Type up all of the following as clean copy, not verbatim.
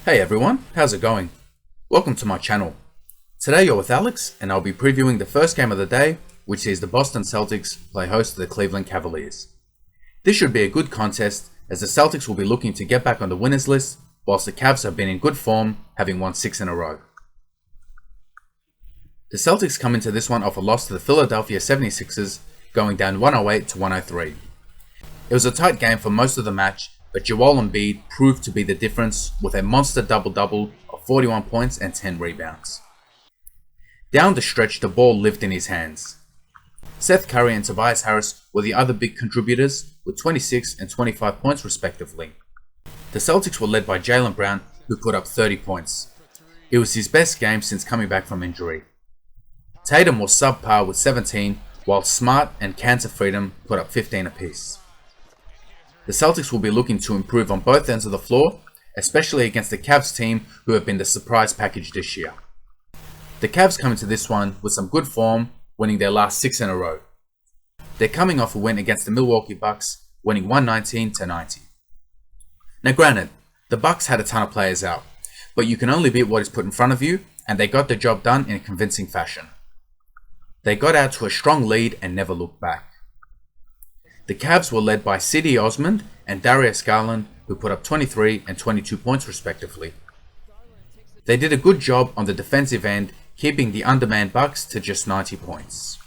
Hey everyone, how's it going? Welcome to my channel. Today you're with Alex and I'll be previewing the first game of the day, which sees the Boston Celtics play host to the Cleveland Cavaliers. This should be a good contest as the Celtics will be looking to get back on the winners list, whilst the Cavs have been in good form, having won 6 in a row. The Celtics come into this one off a loss to the Philadelphia 76ers, going down 108 to 103. It was a tight game for most of the match, but Joel Embiid proved to be the difference with a monster double-double of 41 points and 10 rebounds. Down the stretch, the ball lived in his hands. Seth Curry and Tobias Harris were the other big contributors with 26 and 25 points respectively. The Celtics were led by Jaylen Brown, who put up 30 points. It was his best game since coming back from injury. Tatum was subpar with 17, while Smart and Cancer Freedom put up 15 apiece. The Celtics will be looking to improve on both ends of the floor, especially against the Cavs team who have been the surprise package this year. The Cavs come into this one with some good form, winning their last 6 in a row. They're coming off a win against the Milwaukee Bucks, winning 119 to 90. Now granted, the Bucks had a ton of players out, but you can only beat what is put in front of you, and they got the job done in a convincing fashion. They got out to a strong lead and never looked back. The Cavs were led by C.D. Osmond and Darius Garland, who put up 23 and 22 points respectively. They did a good job on the defensive end, keeping the undermanned Bucks to just 90 points.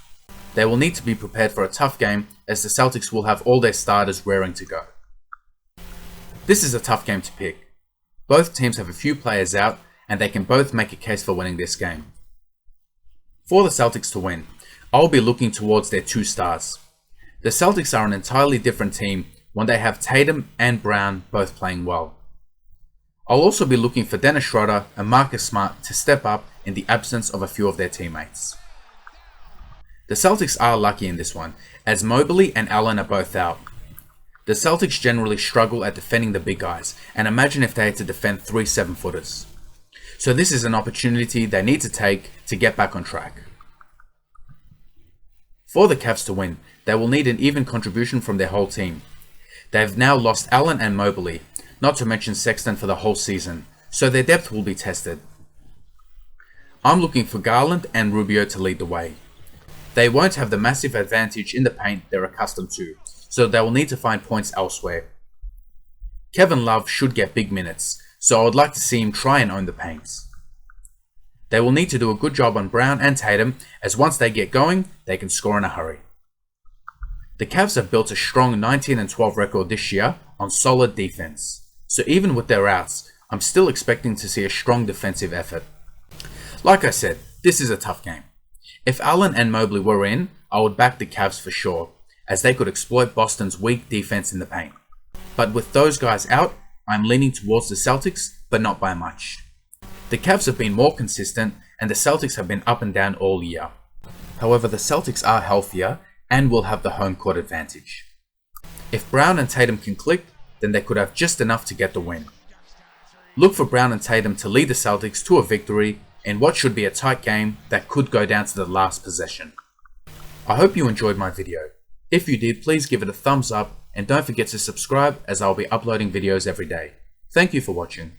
They will need to be prepared for a tough game as the Celtics will have all their starters raring to go. This is a tough game to pick. Both teams have a few players out and they can both make a case for winning this game. For the Celtics to win, I'll be looking towards their 2 stars. The Celtics are an entirely different team when they have Tatum and Brown both playing well. I'll also be looking for Dennis Schroeder and Marcus Smart to step up in the absence of a few of their teammates. The Celtics are lucky in this one, as Mobley and Allen are both out. The Celtics generally struggle at defending the big guys, and imagine if they had to defend 3 7-footers. So this is an opportunity they need to take to get back on track. For the Cavs to win, they will need an even contribution from their whole team. They have now lost Allen and Mobley, not to mention Sexton for the whole season, so their depth will be tested. I'm looking for Garland and Rubio to lead the way. They won't have the massive advantage in the paint they're accustomed to, so they will need to find points elsewhere. Kevin Love should get big minutes, so I would like to see him try and own the paints. They will need to do a good job on Brown and Tatum, as once they get going, they can score in a hurry. The Cavs have built a strong 19-12 record this year on solid defense, so even with their outs, I'm still expecting to see a strong defensive effort. Like I said, this is a tough game. If Allen and Mobley were in, I would back the Cavs for sure, as they could exploit Boston's weak defense in the paint. But with those guys out, I'm leaning towards the Celtics, but not by much. The Cavs have been more consistent, and the Celtics have been up and down all year. However, the Celtics are healthier and will have the home court advantage. If Brown and Tatum can click, then they could have just enough to get the win. Look for Brown and Tatum to lead the Celtics to a victory in what should be a tight game that could go down to the last possession. I hope you enjoyed my video. If you did, please give it a thumbs up and don't forget to subscribe as I'll be uploading videos every day. Thank you for watching.